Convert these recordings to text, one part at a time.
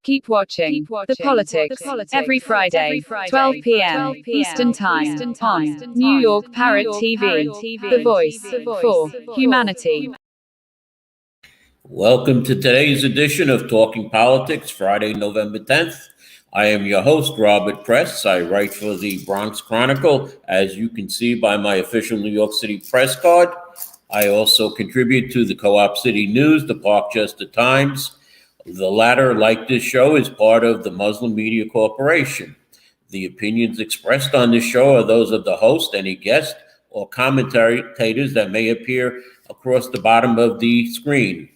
Keep watching The Politics every Friday, 12 p.m. Eastern Time on New York Parrot TV, the voice for humanity. Welcome to today's edition of Talking Politics, Friday, November 10th. I am your host, Robert Press. I write for the Bronx Chronicle, as you can see by my official New York City press card. I also contribute to the Co-op City News, the Parkchester Times. The latter, like this show, is part of the Muslim Media Corporation. The opinions expressed on this show are those of the host, any guest, or commentators that may appear across the bottom of the screen.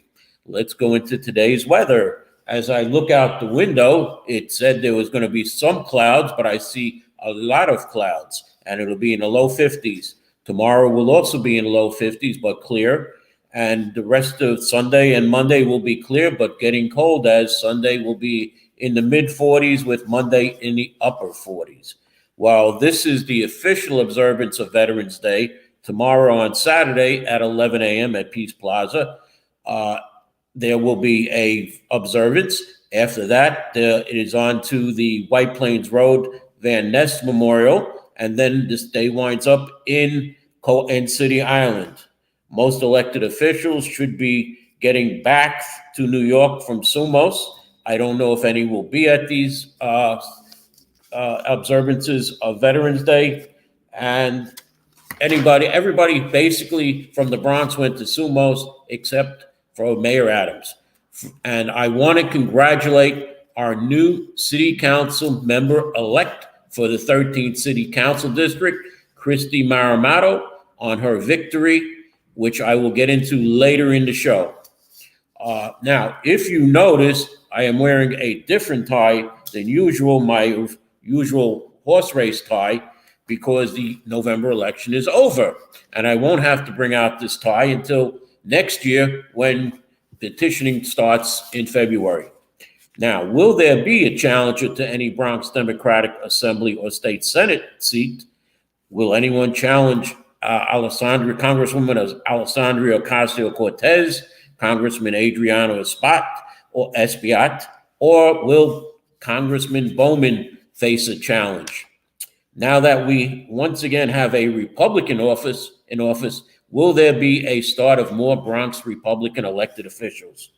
Let's go into today's weather. As I look out the window, it said there was going to be some clouds, but I see a lot of clouds, and it'll be in the low 50s. Tomorrow will also be in the low 50s, but clear. And the rest of Sunday and Monday will be clear, but getting cold, as Sunday will be in the mid 40s with Monday in the upper 40s. While this is the official observance of Veterans Day, tomorrow on Saturday at 11 a.m. at Peace Plaza, there will be a observance. After that, it is on to the White Plains Road Van Ness Memorial, and then this day winds up in City Island. Most elected officials should be getting back to New York from Sumos. I don't know if any will be at these observances of Veterans Day. And everybody basically from the Bronx went to Sumos except for Mayor Adams. And I want to congratulate our new city council member-elect for the 13th City Council District, Christy Maramato, on her victory, which I will get into later in the show. Now, if you notice, I am wearing a different tie than usual, my usual horse race tie, because the November election is over. And I won't have to bring out this tie until next year when petitioning starts in February. Now, will there be a challenger to any Bronx Democratic Assembly or State Senate seat? Will anyone challenge Congresswoman Alessandria Ocasio-Cortez, Congressman Adriano Espaillat, or will Congressman Bowman face a challenge? Now that we once again have a Republican in office, will there be a start of more Bronx Republican elected officials?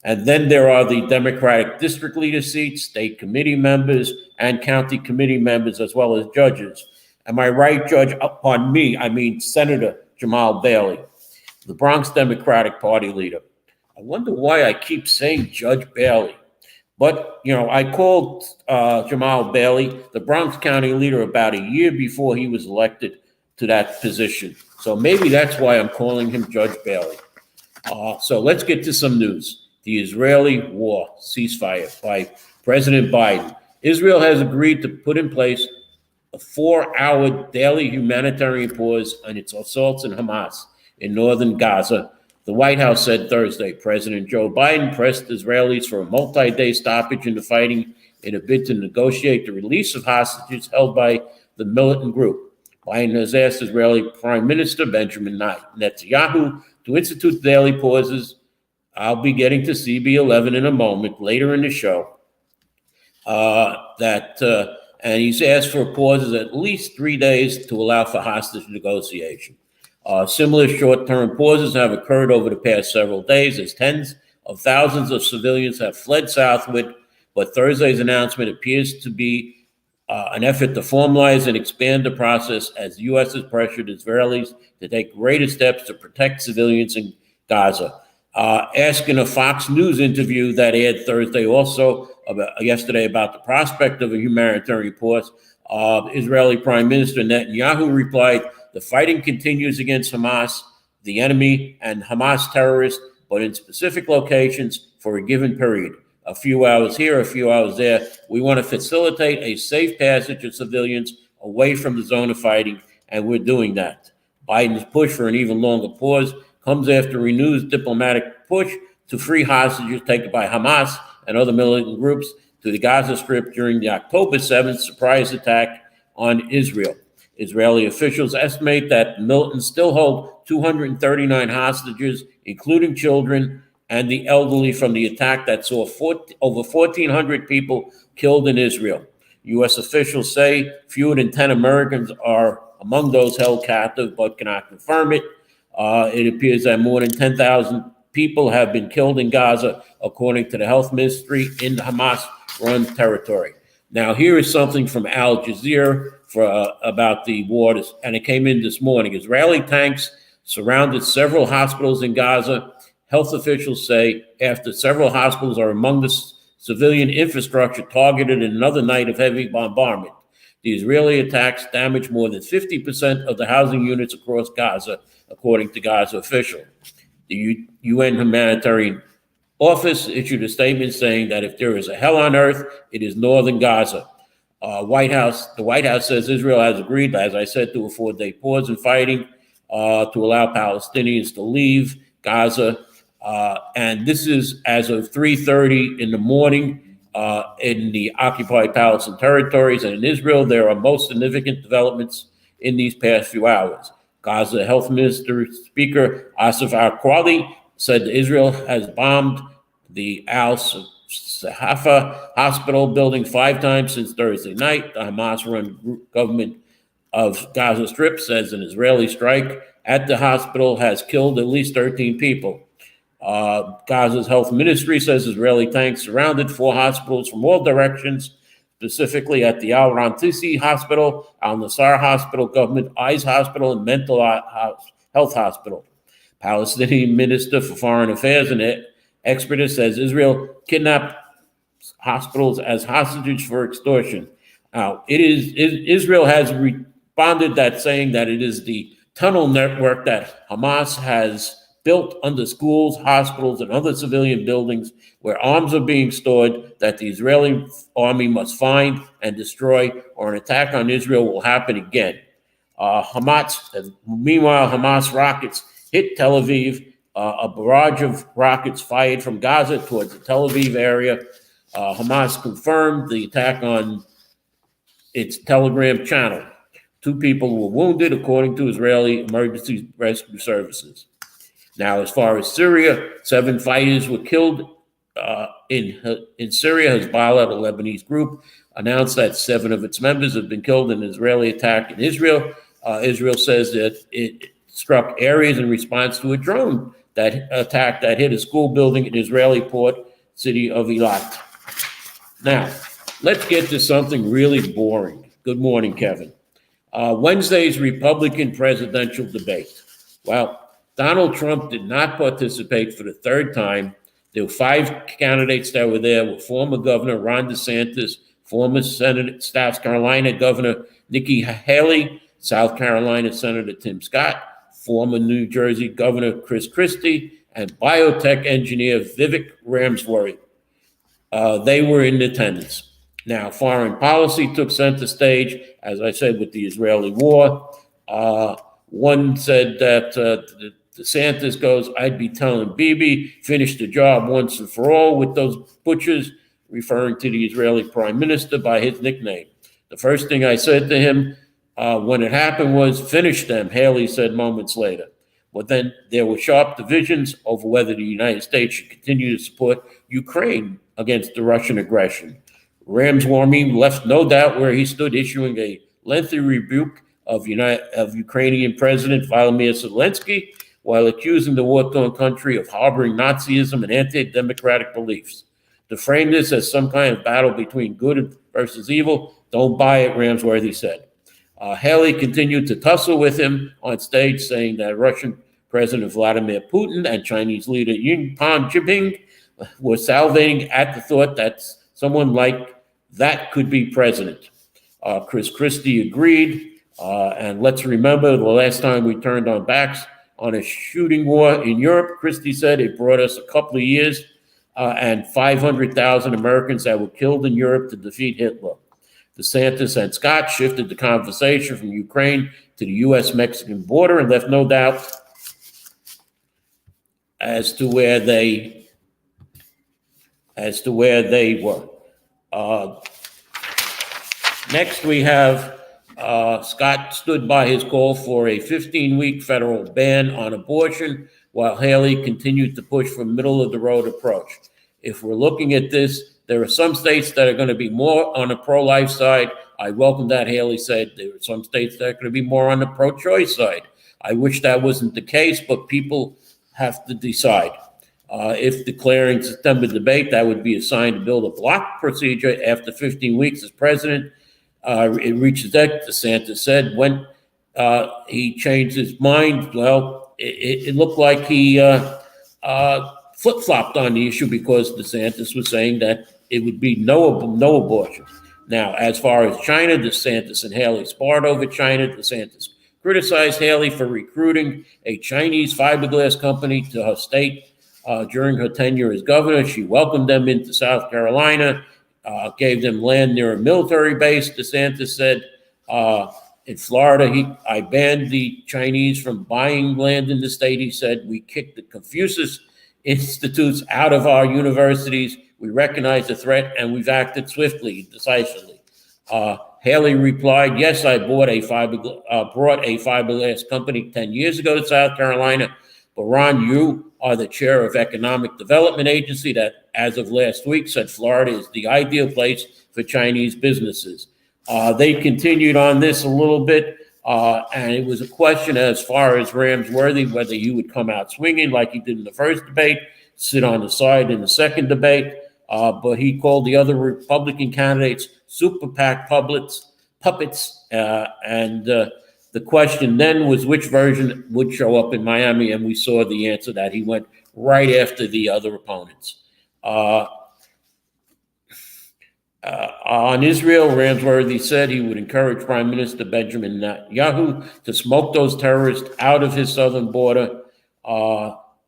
And then there are the Democratic district leader seats, state committee members, and county committee members, as well as judges. Am I right, Judge? Pardon me, I mean Senator Jamal Bailey, the Bronx Democratic Party leader. I wonder why I keep saying Judge Bailey. But, I called Jamal Bailey the Bronx County leader about a year before he was elected to that position. So maybe that's why I'm calling him Judge Bailey. So let's get to some news. The Israeli war ceasefire by President Biden. Israel has agreed to put in place a 4-hour daily humanitarian pause on its assaults on Hamas in northern Gaza. The White House said Thursday President Joe Biden pressed Israelis for a multi-day stoppage in the fighting in a bid to negotiate the release of hostages held by the militant group. Biden has asked Israeli Prime Minister Benjamin Netanyahu to institute daily pauses. I'll be getting to CB11 in a moment, later in the show, and he's asked for pauses at least 3 days to allow for hostage negotiation. Similar short-term pauses have occurred over the past several days as tens of thousands of civilians have fled southward, but Thursday's announcement appears to be an effort to formalize and expand the process as the U.S. has pressured Israelis to take greater steps to protect civilians in Gaza. Asking a Fox News interview that aired Thursday yesterday about the prospect of a humanitarian pause, Israeli Prime Minister Netanyahu replied, "The fighting continues against Hamas, the enemy, and Hamas terrorists, but in specific locations for a given period. A few hours here, a few hours there. We want to facilitate a safe passage of civilians away from the zone of fighting, and we're doing that." Biden's push for an even longer pause comes after renewed diplomatic push to free hostages taken by Hamas and other militant groups to the Gaza Strip during the October 7th surprise attack on Israel. Israeli officials estimate that militants still hold 239 hostages, including children, and the elderly from the attack that saw over 1,400 people killed in Israel. U.S. officials say fewer than 10 Americans are among those held captive, but cannot confirm it. It appears that more than 10,000 people have been killed in Gaza, according to the health ministry in the Hamas-run territory. Now, here is something from Al Jazeera about the war, and it came in this morning. Israeli tanks surrounded several hospitals in Gaza. Health officials say after several hospitals are among the civilian infrastructure targeted in another night of heavy bombardment. The Israeli attacks damaged more than 50% of the housing units across Gaza, according to Gaza officials. The UN Humanitarian Office issued a statement saying that if there is a hell on earth, it is northern Gaza. The White House says Israel has agreed, as I said, to a 4-day pause in fighting to allow Palestinians to leave Gaza. And this is as of 3:30 in the morning in the occupied Palestinian territories. And in Israel, there are most significant developments in these past few hours. Gaza Health Minister Speaker Asif Al-Kwali said that Israel has bombed the Al-Sahafa hospital building 5 times since Thursday night. The Hamas-run government of Gaza Strip says an Israeli strike at the hospital has killed at least 13 people. Gaza's health ministry says Israeli tanks surrounded 4 hospitals from all directions, specifically at the Al-Rantisi Hospital, Al-Nasser Hospital, Government Eyes Hospital, and Mental Health Hospital. Palestinian Minister for Foreign Affairs and expert says Israel kidnapped hospitals as hostages for extortion. Now, Israel has responded that saying that it is the tunnel network that Hamas has built under schools, hospitals, and other civilian buildings where arms are being stored that the Israeli army must find and destroy, or an attack on Israel will happen again. Meanwhile, Hamas rockets hit Tel Aviv. A barrage of rockets fired from Gaza towards the Tel Aviv area. Hamas confirmed the attack on its Telegram channel. 2 people were wounded, according to Israeli emergency rescue services. Now, as far as Syria, 7 fighters were killed in Syria. Hezbollah, the Lebanese group, announced that 7 of its members have been killed in an Israeli attack in Israel. Israel says that it struck areas in response to a drone attack that hit a school building in Israeli port city of Eilat. Now, let's get to something really boring. Good morning, Kevin. Wednesday's Republican presidential debate. Well, Donald Trump did not participate for the 3rd time. There were 5 candidates that were there with former Governor Ron DeSantis, former South Carolina Governor Nikki Haley, South Carolina Senator Tim Scott, former New Jersey Governor Chris Christie, and biotech engineer Vivek Ramaswamy. They were in attendance. Now, foreign policy took center stage, as I said, with the Israeli war. One said that DeSantis goes, I'd be telling Bibi, finish the job once and for all with those butchers, referring to the Israeli prime minister by his nickname. The first thing I said to him when it happened was, finish them, Haley said moments later. But then there were sharp divisions over whether the United States should continue to support Ukraine against the Russian aggression. Ramaswamy left no doubt where he stood, issuing a lengthy rebuke of Ukrainian President Volodymyr Zelensky, while accusing the war-torn country of harboring Nazism and anti-democratic beliefs. To frame this as some kind of battle between good versus evil, don't buy it, Ramaswamy said. Haley continued to tussle with him on stage, saying that Russian President Vladimir Putin and Chinese leader Xi Jinping were salivating at the thought that someone like that could be president. Chris Christie agreed, and let's remember the last time we turned our backs on a shooting war in Europe, Christie said it brought us a couple of years and 500,000 Americans that were killed in Europe to defeat Hitler. DeSantis and Scott shifted the conversation from Ukraine to the U.S.-Mexican border and left no doubt as to where they were. Next, we have Scott stood by his call for a 15-week federal ban on abortion, while Haley continued to push for middle-of-the-road approach. If we're looking at this, there are some states that are going to be more on the pro-life side. I welcome that, Haley said. There are some states that are going to be more on the pro-choice side. I wish that wasn't the case, but people have to decide. If declaring September debate, that would be a sign to build a block procedure after 15 weeks as president. It reaches that, DeSantis said. When he changed his mind, well, it looked like he flip-flopped on the issue because DeSantis was saying that it would be no abortion. Now, as far as China, DeSantis and Haley sparred over China. DeSantis criticized Haley for recruiting a Chinese fiberglass company to her state during her tenure as governor. She welcomed them into South Carolina, gave them land near a military base. DeSantis said, in Florida, I banned the Chinese from buying land in the state. He said, we kicked the Confucius Institutes out of our universities. We recognize the threat, and we've acted swiftly, decisively. Haley replied, yes, I brought a fiberglass company 10 years ago to South Carolina. But Ron, you are the chair of Economic Development Agency that, as of last week, said Florida is the ideal place for Chinese businesses. They continued on this a little bit, and it was a question as far as Ramsworthy, whether he would come out swinging like he did in the first debate, sit on the side in the second debate, but he called the other Republican candidates super PAC puppets, and the question then was which version would show up in Miami, and we saw the answer that he went right after the other opponents. On Israel, Ramsworthy said he would encourage Prime Minister Benjamin Netanyahu to smoke those terrorists out of his southern border.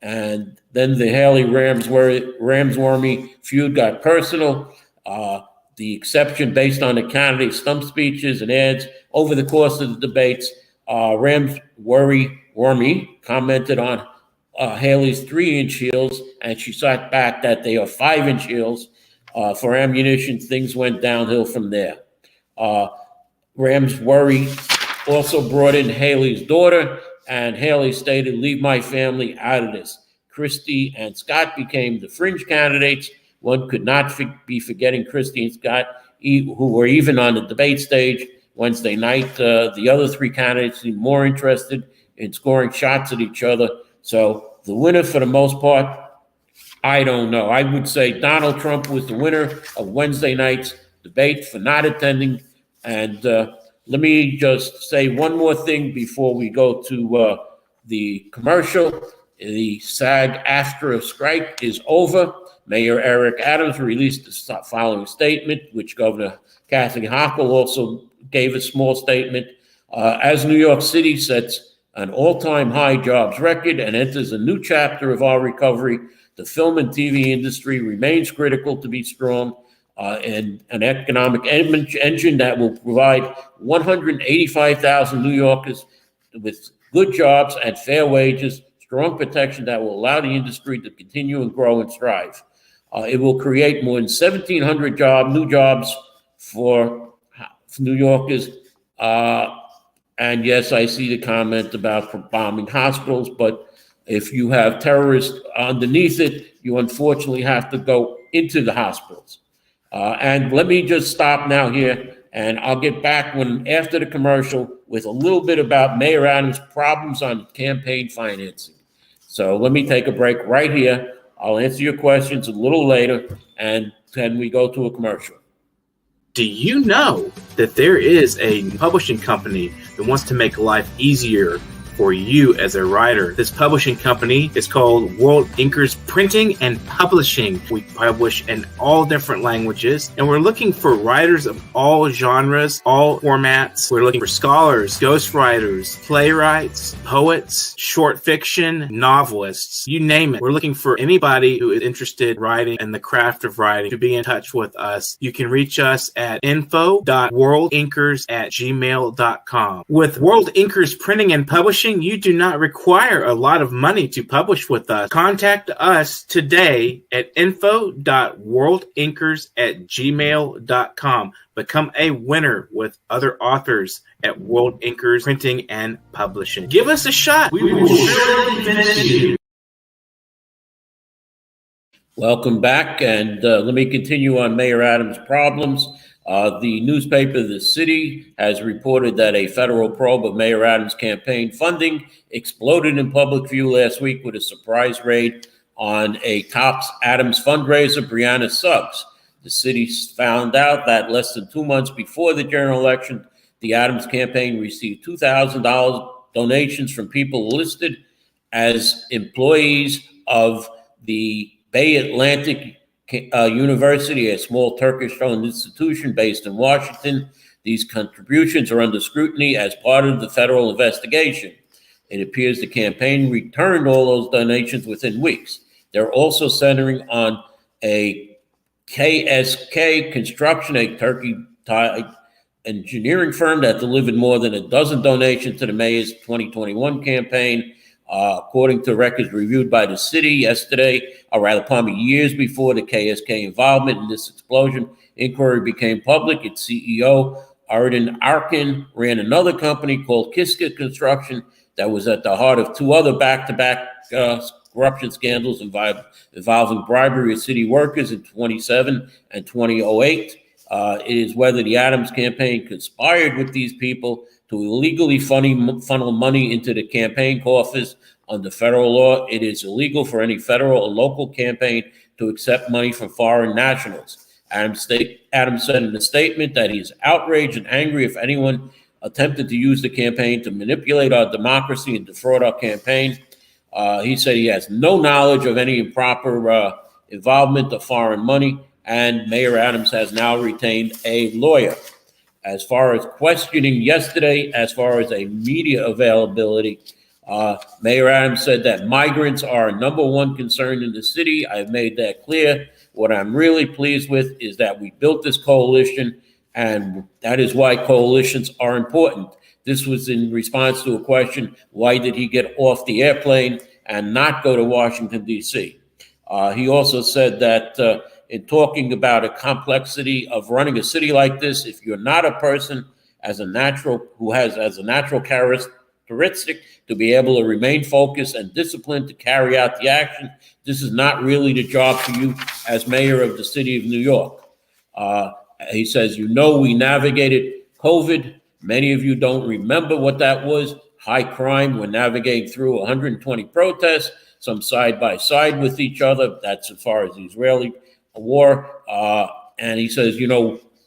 And then the Haley-Ramsworthy feud got personal. The exception based on the candidate's stump speeches and ads over the course of the debates. Ramsworthy commented on Haley's 3-inch heels, and she shot back that they are 5-inch heels. For ammunition, things went downhill from there. Ramsworthy also brought in Haley's daughter, and Haley stated, leave my family out of this. Christie and Scott became the fringe candidates. One could not be forgetting Christie and Scott, who were even on the debate stage Wednesday night. The other 3 candidates seemed more interested in scoring shots at each other. So the winner, for the most part, I don't know. I would say Donald Trump was the winner of Wednesday night's debate for not attending. And let me just say one more thing before we go to the commercial. The SAG-AFTRA strike is over. Mayor Eric Adams released the following statement, which Governor Kathy Hochul also gave a small statement. As New York City sets an all-time high jobs record and enters a new chapter of our recovery, the film and TV industry remains critical to be strong and an economic engine that will provide 185,000 New Yorkers with good jobs and fair wages, strong protection that will allow the industry to continue and grow and strive. It will create more than 1,700 new jobs for New Yorkers. And yes, I see the comment about bombing hospitals, but if you have terrorists underneath it, you unfortunately have to go into the hospitals. And let me just stop now here, and I'll get back after the commercial with a little bit about Mayor Adams' problems on campaign financing. So let me take a break right here. I'll answer your questions a little later, and then we go to a commercial. Do you know that there is a publishing company that wants to make life easier for you as a writer? This publishing company is called World Inkers Printing and Publishing. We publish in all different languages, and we're looking for writers of all genres, all formats. We're looking for scholars, ghostwriters, playwrights, poets, short fiction, novelists, you name it. We're looking for anybody who is interested in writing and the craft of writing to be in touch with us. You can reach us at info.worldinkers@gmail.com. With World Inkers Printing and Publishing, you do not require a lot of money to publish with us. Contact us today at info.worldinkers@gmail.com. Become a winner with other authors at World Inkers Printing and Publishing. Give us a shot. We will surely finish you. Welcome back, and let me continue on Mayor Adams' problems. The newspaper The City has reported that a federal probe of Mayor Adams' campaign funding exploded in public view last week with a surprise raid on a top Adams fundraiser, Brianna Suggs. The city found out that less than 2 months before the general election, the Adams campaign received $2,000 donations from people listed as employees of the Bay Atlantic University, a small Turkish-owned institution based in Washington. These contributions are under scrutiny as part of the federal investigation. It appears the campaign returned all those donations within weeks. They're also centering on a KSK Construction, a Turkey engineering firm that delivered more than a dozen donations to the mayor's 2021 campaign. According to records reviewed by the city yesterday, or rather, years before the KSK involvement in this explosion, inquiry became public. Its CEO, Arden Arkin, ran another company called Kiska Construction that was at the heart of two other back-to-back corruption scandals involving bribery of city workers in 2007 and 2008. It is whether the Adams campaign conspired with these people to illegally funnel money into the campaign coffers. Under federal law, it is illegal for any federal or local campaign to accept money from foreign nationals. Adams said in a statement that he is outraged and angry if anyone attempted to use the campaign to manipulate our democracy and defraud our campaign. He said he has no knowledge of any improper involvement of foreign money, and Mayor Adams has now retained a lawyer. As far as questioning yesterday, as far as a media availability, Mayor Adams said that migrants are a number one concern in the city. I've made that clear. What I'm really pleased with is that we built this coalition, and that is why coalitions are important. This was in response to a question, why did he get off the airplane and not go to Washington, D.C.? He also said that in talking about a complexity of running a city like this, if you're not a person who has as a natural characteristic to be able to remain focused and disciplined to carry out the action, this is not really the job for you as mayor of the city of New York. He says, we navigated COVID. Many of you don't remember what that was. High crime. We're navigating through 120 protests, some side by side with each other. That's as far as the Israeli war. And he says,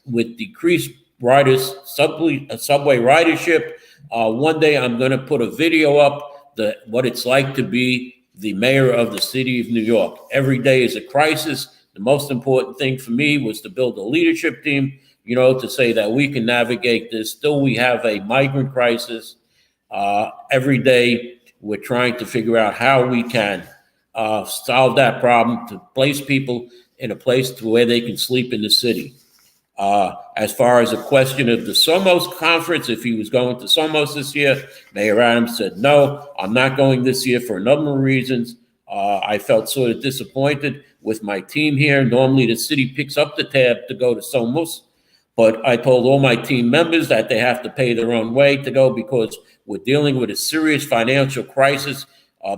with decreased subway ridership, one day I'm going to put a video up what it's like to be the mayor of the city of New York. Every day is a crisis. The most important thing for me was to build a leadership team, to say that we can navigate this. Still, we have a migrant crisis. Every day, we're trying to figure out how we can solve that problem, to place people in a place to where they can sleep in the city. As far as a question of the Somos conference, if he was going to Somos this year, Mayor Adams said, no, I'm not going this year for a number of reasons. I felt sort of disappointed with my team here. Normally, the city picks up the tab to go to Somos, but I told all my team members that they have to pay their own way to go because we're dealing with a serious financial crisis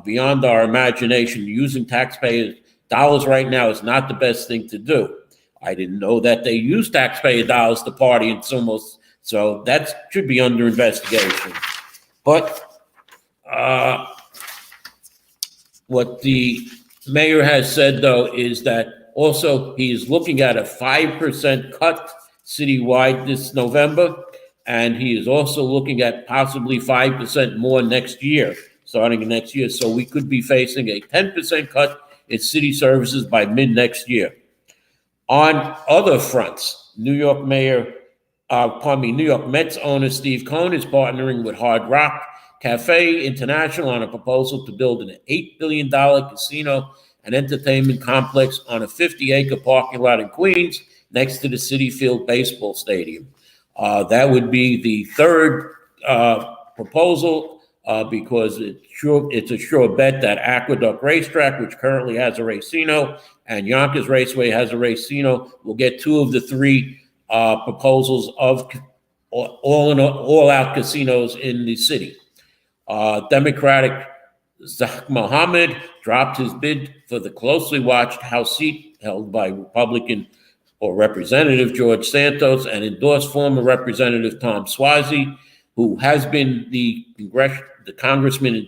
beyond our imagination. Using taxpayers' dollars right now is not the best thing to do. I didn't know that they use taxpayer dollars to party in Somos, so that should be under investigation. But what the mayor has said, though, is that also he is looking at a 5% cut citywide this November, and he is also looking at possibly 5% more next year, starting next year. So we could be facing a 10% cut in city services by mid-next year. On other fronts, New York Mets owner Steve Cohen is partnering with Hard Rock Cafe International on a proposal to build an $8 billion casino and entertainment complex on a 50-acre parking lot in Queens next to the Citi Field baseball stadium. That would be the third proposal because it's a sure bet that Aqueduct Racetrack, which currently has a racino, and Yonkers Raceway has a racino, will get two of the three proposals of all-out casinos in the city. Democratic Zach Mohammed dropped his bid for the closely watched House seat held by Republican or Representative George Santos and endorsed former Representative Tom Suozzi, who has been the congressman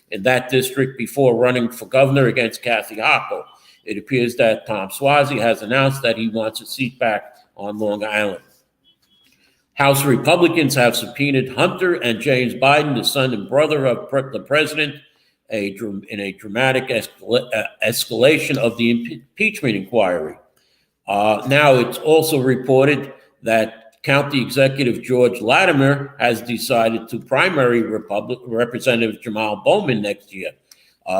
in that district before running for governor against Kathy Hochul. It appears that Tom Suozzi has announced that he wants a seat back on Long Island. House Republicans have subpoenaed Hunter and James Biden, the son and brother of the president, in a dramatic escalation of the impeachment inquiry. Now it's also reported that County Executive George Latimer has decided to primary Representative Jamal Bowman next year,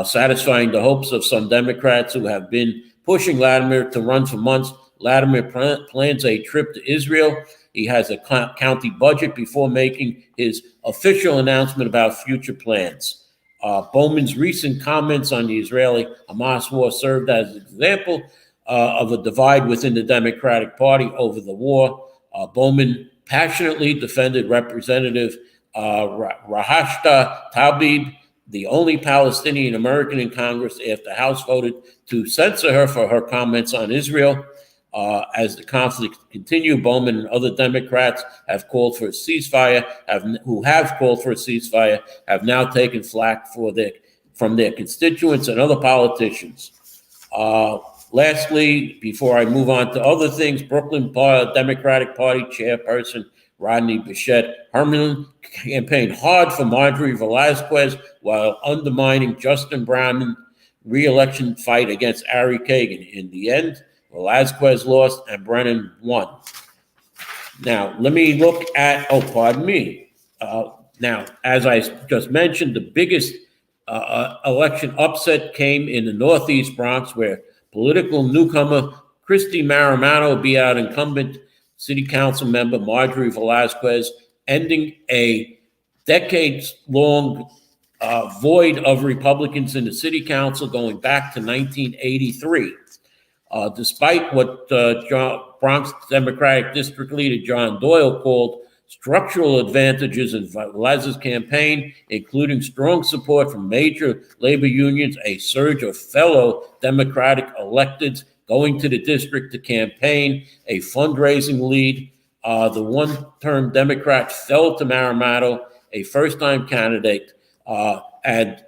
satisfying the hopes of some Democrats who have been pushing Latimer to run for months. Latimer plans a trip to Israel. He has a county budget before making his official announcement about future plans. Bowman's recent comments on the Israeli-Hamas war served as an example of a divide within the Democratic Party over the war. Bowman passionately defended Representative Rahashta Tlaib, the only Palestinian American in Congress, after the House voted to censor her for her comments on Israel. As the conflict continued, Bowman and other Democrats have called for a ceasefire, have now taken flack from their constituents and other politicians. Lastly, before I move on to other things, Brooklyn Democratic Party Chairperson Rodney Bichette Herman campaigned hard for Marjorie Velazquez while undermining Justin Brown's re-election fight against Ari Kagan. In the end, Velazquez lost and Brennan won. Now, let me look at, now, as I just mentioned, the biggest election upset came in the Northeast Bronx, where political newcomer Christy Marimano beat out incumbent city council member Marjorie Velazquez, ending a decades-long void of Republicans in the city council going back to 1983. Despite what Bronx Democratic District Leader John Doyle called structural advantages in Velazquez's campaign, including strong support from major labor unions, a surge of fellow Democratic electeds going to the district to campaign, a fundraising lead, the one-term Democrat fell to Marimano, a first-time candidate, and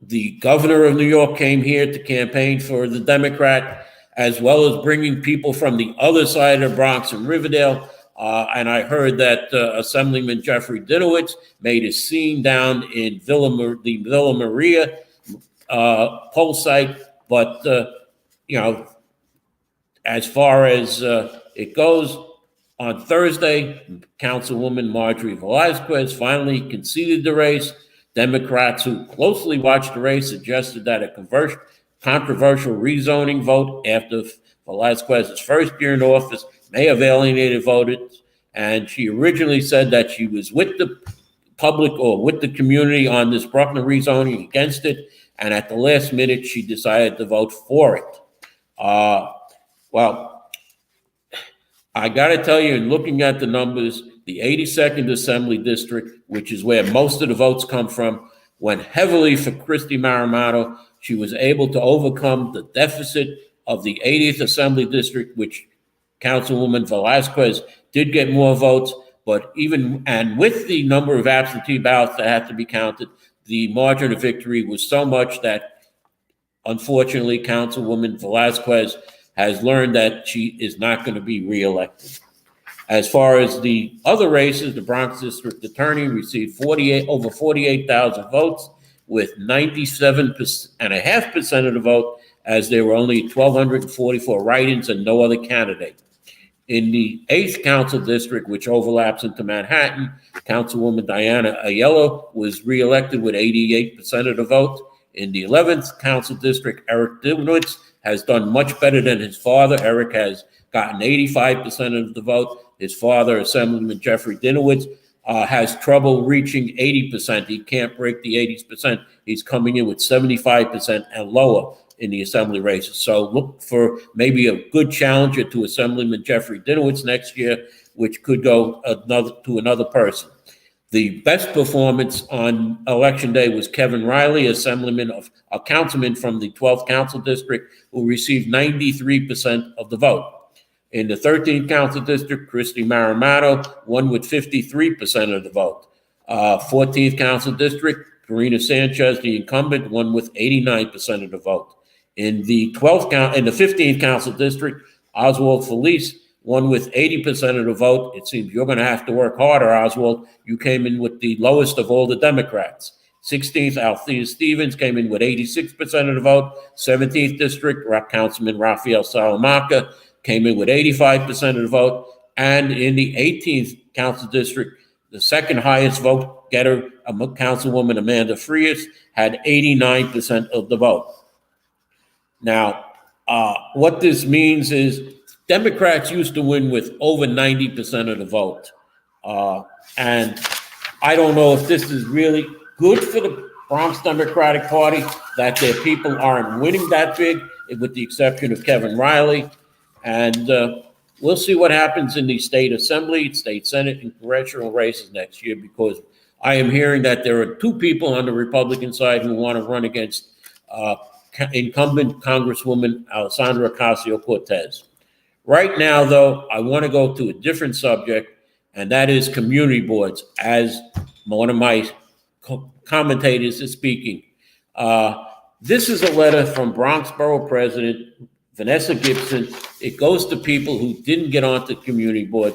the governor of New York came here to campaign for the Democrat, as well as bringing people from the other side of the Bronx and Riverdale. And I heard that Assemblyman Jeffrey Dinowitz made a scene down in the Villa Maria poll site. But, as far as it goes, on Thursday, Councilwoman Marjorie Velazquez finally conceded the race. Democrats who closely watched the race suggested that a controversial rezoning vote after Velazquez's first year in office may have alienated voters, and she originally said that she was with the public or with the community on this Bruckner rezoning, against it, and at the last minute she decided to vote for it. Well, I got to tell you, in looking at the numbers, the 82nd Assembly District, which is where most of the votes come from, went heavily for Christy Marimano. She was able to overcome the deficit of the 80th Assembly District, which Councilwoman Velazquez did get more votes, but with the number of absentee ballots that had to be counted, the margin of victory was so much that, unfortunately, Councilwoman Velazquez has learned that she is not going to be reelected. As far as the other races, the Bronx District Attorney received over 48,000 votes, with 97.5% of the vote, as there were only 1,244 write-ins and no other candidate. In the 8th Council District, which overlaps into Manhattan, Councilwoman Diana Aiello was reelected with 88% of the vote. In the 11th Council District, Eric Dinowitz has done much better than his father. Eric has gotten 85% of the vote. His father, Assemblyman Jeffrey Dinowitz, has trouble reaching 80%. He can't break the 80%. He's coming in with 75% and lower in the assembly races. So look for maybe a good challenger to Assemblyman Jeffrey Dinowitz next year, which could go to another person. The best performance on election day was Kevin Riley, a councilman from the 12th Council District, who received 93% of the vote. In the 13th Council District, Christy Maramato won with 53% of the vote. 14th Council District, Karina Sanchez, the incumbent, won with 89% of the vote. In the 15th Council District, Oswald Felice won with 80% of the vote. It seems you're going to have to work harder, Oswald. You came in with the lowest of all the Democrats. 16th, Althea Stevens came in with 86% of the vote. 17th District, Councilman Raphael Salamanca came in with 85% of the vote. And in the 18th Council District, the second highest vote getter, Councilwoman Amanda Frias, had 89% of the vote. Now, what this means is Democrats used to win with over 90% of the vote. And I don't know if this is really good for the Bronx Democratic Party, that their people aren't winning that big, with the exception of Kevin Riley. And we'll see what happens in the state assembly, state senate, and congressional races next year, because I am hearing that there are two people on the Republican side who want to run against incumbent Congresswoman Alessandra Ocasio-Cortez. Right now, though, I want to go to a different subject, and that is community boards, as one of my commentators is speaking. This is a letter from Bronx Borough President Vanessa Gibson. It goes to people who didn't get onto community board.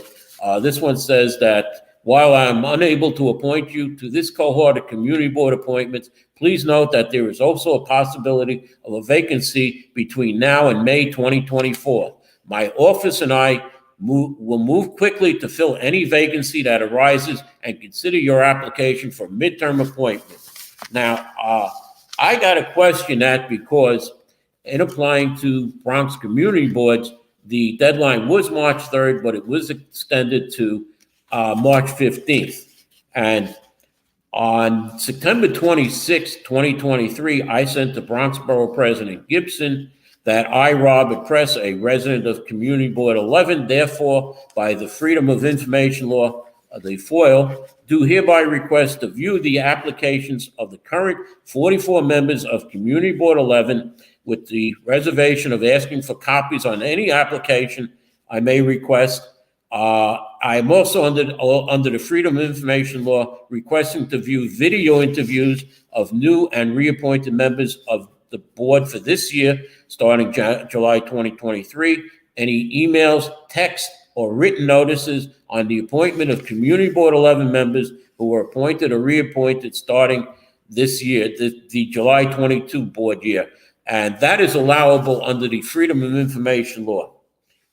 This one says that while I am unable to appoint you to this cohort of community board appointments, please note that there is also a possibility of a vacancy between now and May 2024. My office and I will move quickly to fill any vacancy that arises and consider your application for midterm appointment. Now, I got to question that, because in applying to Bronx community boards, the deadline was March 3rd, but it was extended to March 15th. And on September 26, 2023, I sent to Bronx Borough President Gibson that I, Robert Kress, a resident of Community Board 11, therefore, by the Freedom of Information Law, the FOIL, do hereby request to view the applications of the current 44 members of Community Board 11, with the reservation of asking for copies on any application I may request. I am also under the Freedom of Information Law requesting to view video interviews of new and reappointed members of the board for this year, starting July 2023. Any emails, text, or written notices on the appointment of Community Board 11 members who were appointed or reappointed starting this year, the July 22 board year. And that is allowable under the Freedom of Information Law.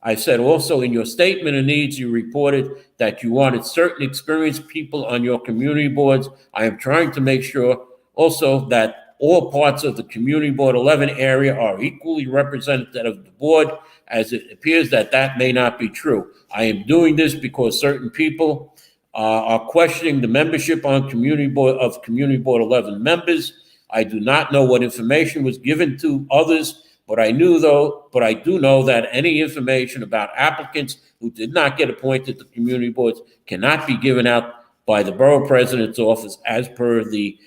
I said also in your statement of needs, you reported that you wanted certain experienced people on your community boards. I am trying to make sure also that all parts of the Community Board 11 area are equally represented of the board, as it appears that that may not be true. I am doing this because certain people are questioning the membership on Community Board 11 members. I do not know what information was given to others, but I do know that any information about applicants who did not get appointed to community boards cannot be given out by the borough president's office as per the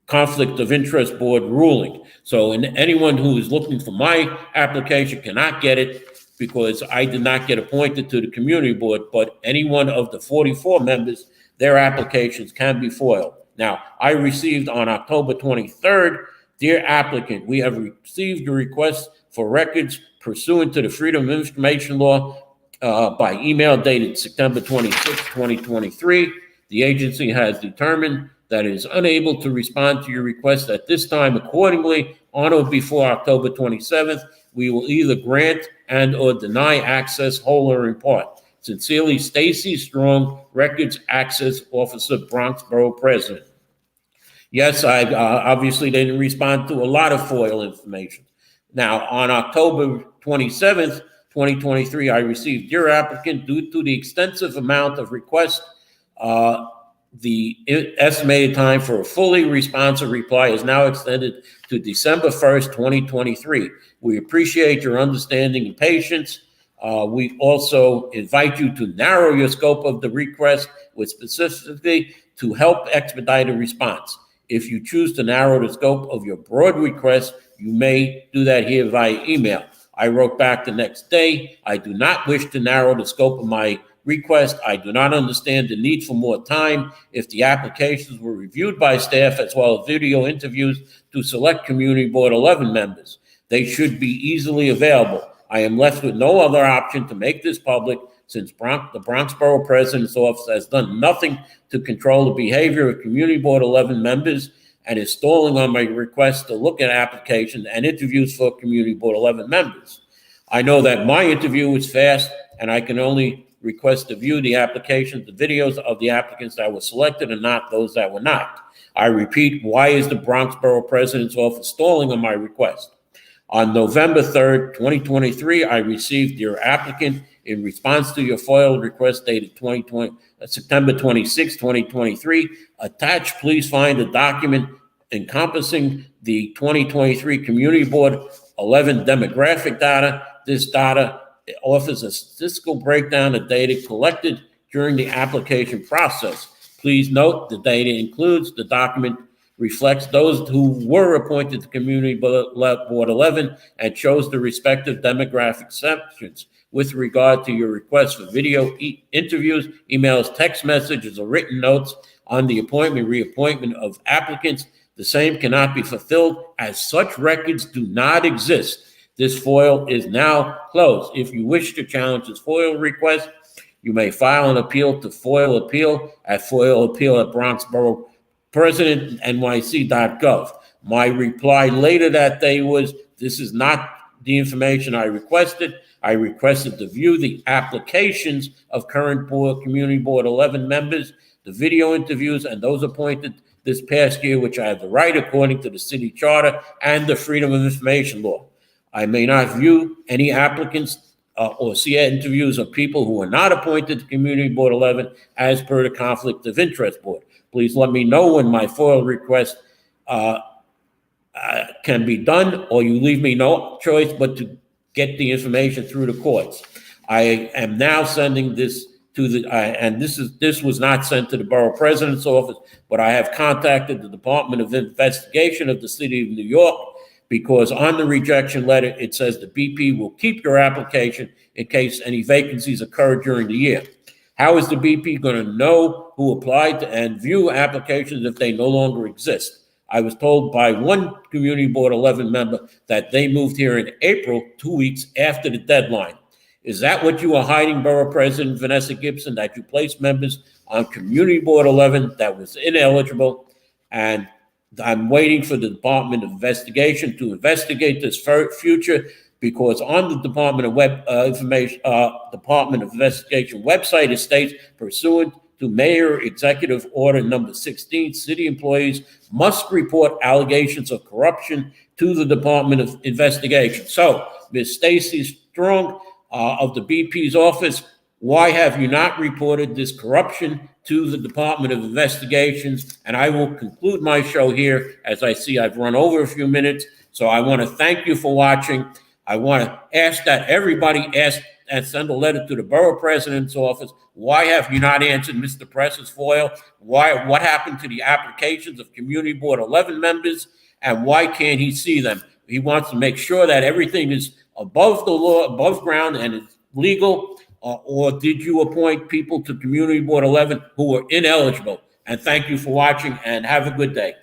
Conflict of Interest Board ruling. So anyone who is looking for my application cannot get it, because I did not get appointed to the community board, but any one of the 44 members, their applications can be foiled. Now, I received on October 23rd, dear applicant, we have received your request for records pursuant to the Freedom of Information Law by email dated September 26, 2023. The agency has determined that it is unable to respond to your request at this time. Accordingly, on or before October 27th, we will either grant and or deny access whole or in part. Sincerely, Stacy Strong, Records Access Officer, Bronx Borough President. Yes, I obviously didn't respond to a lot of FOIL information. Now, on October 27th, 2023, I received your applicant. Due to the extensive amount of requests, the estimated time for a fully responsive reply is now extended to December 1st, 2023. We appreciate your understanding and patience. We also invite you to narrow your scope of the request with specificity to help expedite a response. If you choose to narrow the scope of your broad request, you may do that here via email. I wrote back the next day, I do not wish to narrow the scope of my request. I do not understand the need for more time. If the applications were reviewed by staff as well as video interviews to select Community Board 11 members, they should be easily available. I am left with no other option to make this public since the Bronx Borough President's Office has done nothing to control the behavior of Community Board 11 members and is stalling on my request to look at applications and interviews for Community Board 11 members. I know that my interview was fast and I can only request to view the applications, the videos of the applicants that were selected and not those that were not. I repeat, why is the Bronx Borough President's Office stalling on my request? On November 3rd, 2023, I received your applicant in response to your FOIL request dated September 26, 2023. Attached, please find a document encompassing the 2023 Community Board 11 demographic data. This data offers a statistical breakdown of data collected during the application process. Please note the data includes the document reflects those who were appointed to Community Board 11 and chose the respective demographic sections. With regard to your request for video interviews, emails, text messages, or written notes on the appointment, reappointment of applicants, the same cannot be fulfilled as such records do not exist. This FOIL is now closed. If you wish to challenge this FOIL request, you may file an appeal to FOIL Appeal at FOILappeal@BronxBorough.NYC.gov. My reply later that day was, this is not the information I requested. I requested to view the applications of current Community Board 11 members, the video interviews, and those appointed this past year, which I have the right according to the city charter and the Freedom of Information law. I may not view any applicants or see interviews of people who are not appointed to Community Board 11 as per the Conflict of Interest Board. Please let me know when my FOIL request can be done, or you leave me no choice but to get the information through the courts. I am now sending this to this was not sent to the Borough President's Office, but I have contacted the Department of Investigation of the City of New York, because on the rejection letter, it says the BP will keep your application in case any vacancies occur during the year. How is the BP going to know who applied and view applications if they no longer exist? I was told by one Community Board 11 member that they moved here in April, 2 weeks after the deadline. Is that what you are hiding, Borough President Vanessa Gibson, that you placed members on Community Board 11 that was ineligible? And I'm waiting for the Department of Investigation to investigate this future, because on the Department of Department of Investigation website, it states, pursuant to Mayor Executive Order number 16, city employees must report allegations of corruption to the Department of Investigation. So, Ms. Stacy Strong of the BP's office, why have you not reported this corruption to the Department of Investigations? And I will conclude my show here, as I see I've run over a few minutes. So I want to thank you for watching. I want to ask that everybody send a letter to the Borough President's Office. Why have you not answered Mr. Press's FOIL? What happened to the applications of Community Board 11 members? And why can't he see them? He wants to make sure that everything is above the law, above ground, and it's legal. Or did you appoint people to Community Board 11 who were ineligible? And thank you for watching, and have a good day.